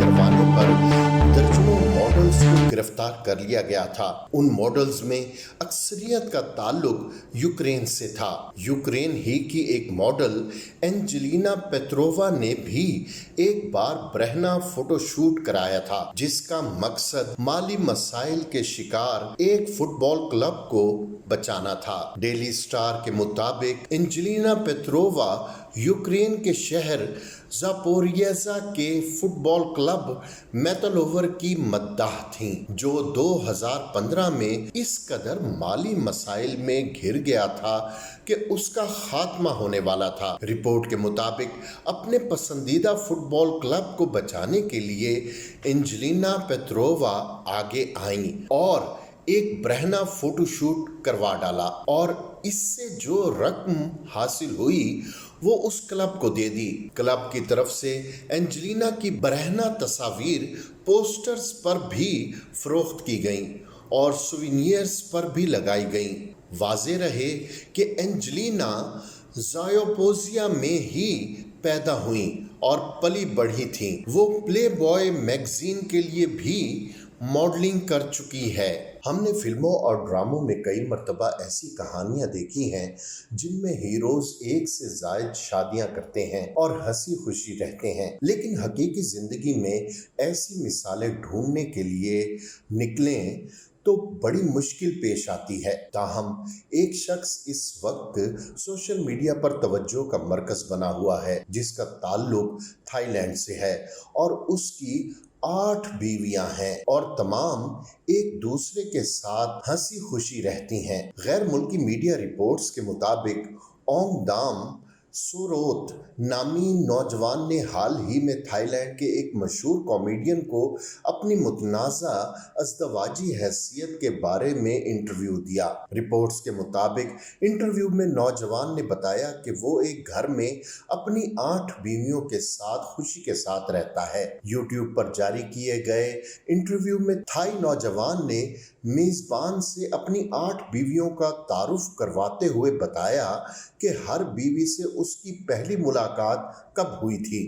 करवाने पर दर्जनों मॉडल्स को गिरफ्तार कर लिया गया था। उन मॉडल्स में अक्सरियत का ताल्लुक यूक्रेन से था। यूक्रेन ही की एक मॉडल एंजेलिना पेत्रोवा ने भी एक बार बरहना फोटोशूट कराया था, जिसका मकसद माली मसाइल के शिकार एक फुटबॉल क्लब को बचाना था। डेली स्टार के मुताबिक एंजेलिना पेत्रोवा यूक्रेन के शहर ज़ापोरियज़ा के फुटबॉल क्लब मेतलोवर की मद्दाह थीं, जो 2015 में इस कदर माली मसाइल में घिर गया था कि उसका खात्मा होने वाला था। रिपोर्ट के मुताबिक अपने पसंदीदा फुटबॉल क्लब को बचाने के लिए एंजेलिना पेत्रोवा आगे आईं और एक बरहना फोटोशूट करवा डाला और इससे जो रकम हासिल हुई वो उस क्लब को दे दी। क्लब की तरफ से एंजेलिना की बरहना तस्वीर पोस्टर्स पर भी फरोख्त की गईं और सुविनियर्स पर भी लगाई गईं। वाज़ेह रहे कि एंजेलिना ज़ापोरियज़ा में ही पैदा हुई और पली बढ़ी थीं। वो प्ले बॉय मैगजीन के लिए भी मॉडलिंग कर चुकी है। हमने फिल्मों और ड्रामों में कई मर्तबा ऐसी कहानियां देखी हैं जिनमें हीरोज एक से ज़ायद शादियां करते हैं और हंसी खुशी रहते हैं, लेकिन हकीकी जिंदगी में ऐसी मिसालें ढूंढने के लिए निकलें तो बड़ी मुश्किल पेश आती है। ताहम एक शख्स इस वक्त सोशल मीडिया पर तवज्जो का मरकज बना हुआ है, जिसका ताल्लुक थाईलैंड से है और उसकी 8 बीवियां हैं और तमाम एक दूसरे के साथ हंसी खुशी रहती हैं। गैर मुल्की मीडिया रिपोर्ट्स के मुताबिक ओंग दाम सोरोत नामी नौजवान ने हाल ही में थाईलैंड के एक मशहूर कॉमेडियन को अपनी मुतनाज़ा अज़दवाजी हैसियत के बारे में इंटरव्यू दिया। रिपोर्ट्स के मुताबिक इंटरव्यू में नौजवान ने बताया कि वो एक घर में अपनी 8 बीवियों के साथ खुशी के साथ रहता है। यूट्यूब पर जारी किए गए इंटरव्यू में थाई नौजवान ने मेज़बान से अपनी 8 बीवियों का तारुफ करवाते हुए बताया कि हर बीवी से उसकी पहली मुलाकात कब हुई थी,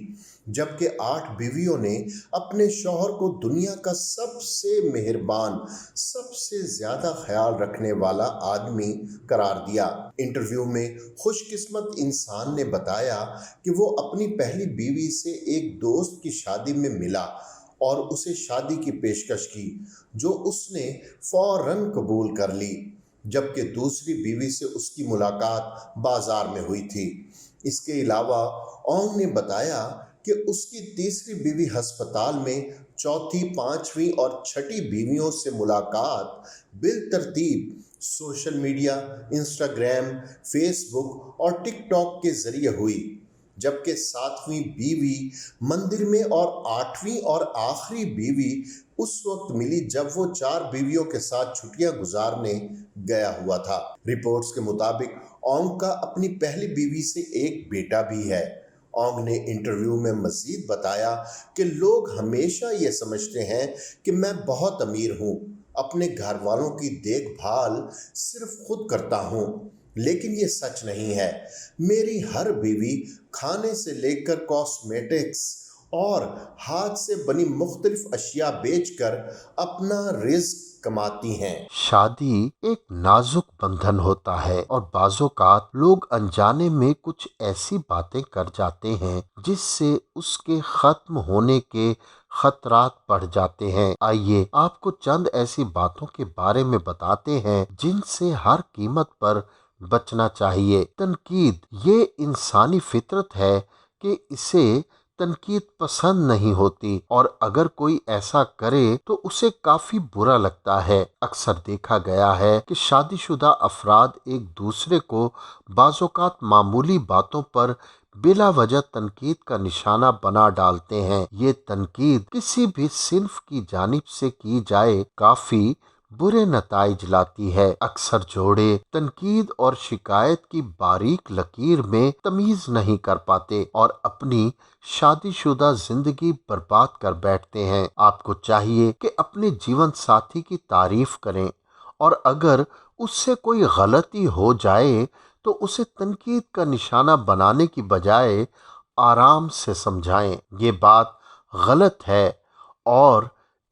जबकि 8 बीवियों ने अपने शौहर को दुनिया का सबसे मेहरबान, सबसे ज्यादा ख्याल रखने वाला आदमी करार दिया। इंटरव्यू में खुशकिस्मत इंसान ने बताया कि वो अपनी पहली बीवी से एक दोस्त की शादी में मिला और उसे शादी की पेशकश की, जो उसने फौरन कबूल कर ली, जबकि दूसरी बीवी से उसकी मुलाकात बाजार में हुई थी। इसके अलावा ओंग ने बताया कि उसकी तीसरी बीवी हस्पताल में, चौथी, पांचवी और छठी बीवियों से मुलाकात बिलतरतीब सोशल मीडिया, इंस्टाग्राम, फेसबुक और टिकटॉक के जरिए हुई, जबकि 7वीं बीवी मंदिर में और 8वीं और आखिरी बीवी उस वक्त मिली जब वो 4 बीवियों के साथ छुट्टियां गुजारने गया हुआ था। रिपोर्ट्स के मुताबिक ओंग का अपनी पहली बीवी से एक बेटा भी है। ओंग ने इंटरव्यू में मजीद बताया कि लोग हमेशा ये समझते हैं कि मैं बहुत अमीर हूँ, अपने घर वालों की देखभाल सिर्फ खुद करता हूँ, लेकिन ये सच नहीं है। मेरी हर बीवी खाने से लेकर कॉस्मेटिक्स और हाथ से बनी मुख्तलिफ अशिया बेचकर अपना रिज़्क कमाती हैं। शादी एक नाजुक बंधन होता है और बाज़ोकात लोग अनजाने में कुछ ऐसी बातें कर जाते हैं जिससे उसके खत्म होने के खतरात बढ़ जाते हैं। आइए आपको चंद ऐसी बातों के बारे में बताते हैं जिनसे हर कीमत पर बचना चाहिए। तनकीद ये इंसानी फितरत है कि इसे तनकीद पसंद नहीं होती और अगर कोई ऐसा करे तो उसे काफी बुरा लगता है। अक्सर देखा गया है कि शादीशुदा अफराद एक दूसरे को बाज़ोकात मामूली बातों पर बिला वजह तनकीद का निशाना बना डालते हैं। ये तनकीद किसी भी सिन्फ की जानिब से की जाए काफी बुरे नताइज लाती है। अक्सर जोड़े तनकीद और शिकायत की बारीक लकीर में तमीज नहीं कर पाते और अपनी शादीशुदा जिंदगी बर्बाद कर बैठते हैं। आपको चाहिए कि अपने जीवन साथी की तारीफ करें और अगर उससे कोई गलती हो जाए तो उसे तनकीद का निशाना बनाने की बजाय आराम से समझाएं। ये बात गलत है اور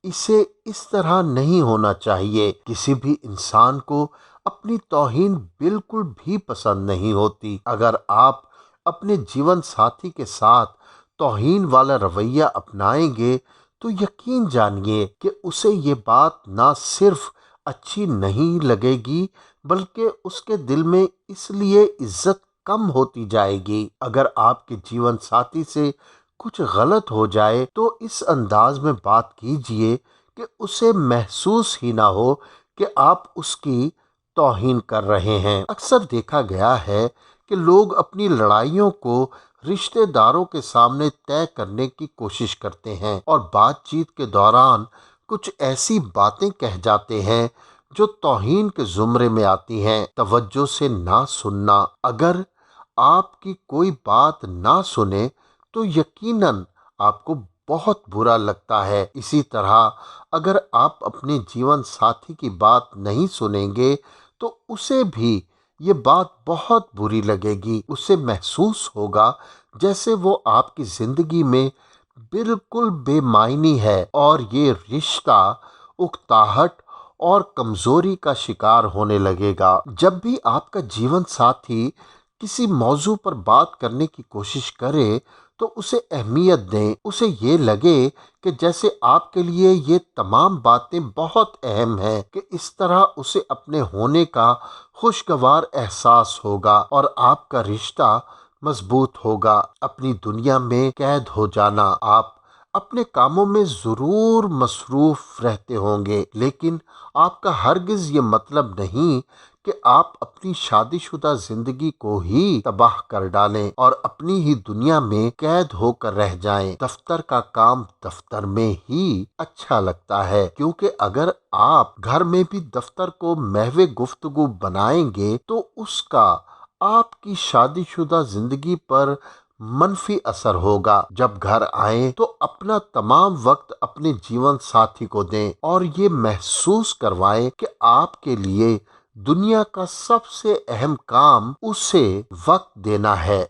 اسے اس طرح نہیں ہونا چاہیے۔ کسی بھی انسان کو اپنی توہین بالکل بھی پسند نہیں ہوتی۔ اگر آپ اپنے جیون ساتھی کے ساتھ توہین والا رویہ اپنائیں گے تو یقین جانیے کہ اسے یہ بات نہ صرف اچھی نہیں لگے گی بلکہ اس کے دل میں اس لیے عزت کم ہوتی جائے گی۔ اگر آپ کے جیون ساتھی سے کچھ غلط ہو جائے تو اس انداز میں بات کیجیے کہ اسے محسوس ہی نہ ہو کہ آپ اس کی توہین کر رہے ہیں۔ اکثر دیکھا گیا ہے کہ لوگ اپنی لڑائیوں کو رشتہ داروں کے سامنے طے کرنے کی کوشش کرتے ہیں اور بات چیت کے دوران کچھ ایسی باتیں کہہ جاتے ہیں جو توہین کے زمرے میں آتی ہیں۔ توجہ سے نہ سننا، اگر آپ کی کوئی بات نہ سنے تو یقیناً آپ کو بہت برا لگتا ہے۔ اسی طرح اگر آپ اپنے جیون ساتھی کی بات نہیں سنیں گے تو اسے بھی یہ بات بہت بری لگے گی۔ اسے محسوس ہوگا جیسے وہ آپ کی زندگی میں بالکل بے معنی ہے اور یہ رشتہ اکتاہٹ اور کمزوری کا شکار ہونے لگے گا۔ جب بھی آپ کا جیون ساتھی کسی موضوع پر بات کرنے کی کوشش کرے تو اسے اہمیت دیں۔ اسے یہ لگے کہ جیسے آپ کے لیے یہ تمام باتیں بہت اہم ہیں کہ اس طرح اسے اپنے ہونے کا خوشگوار احساس ہوگا اور آپ کا رشتہ مضبوط ہوگا۔ اپنی دنیا میں قید ہو جانا، آپ اپنے کاموں میں ضرور مصروف رہتے ہوں گے لیکن آپ کا ہرگز یہ مطلب نہیں کہ آپ اپنی شادی شدہ زندگی کو ہی تباہ کر ڈالیں اور اپنی ہی دنیا میں قید ہو کر رہ جائیں۔ دفتر کا کام دفتر میں ہی اچھا لگتا ہے، کیونکہ اگر آپ گھر میں بھی دفتر کو محو گفتگو بنائیں گے تو اس کا آپ کی شادی شدہ زندگی پر منفی اثر ہوگا۔ جب گھر آئیں تو اپنا تمام وقت اپنے جیون ساتھی کو دیں اور یہ محسوس کروائیں کہ آپ کے لیے دنیا کا سب سے اہم کام اسے وقت دینا ہے۔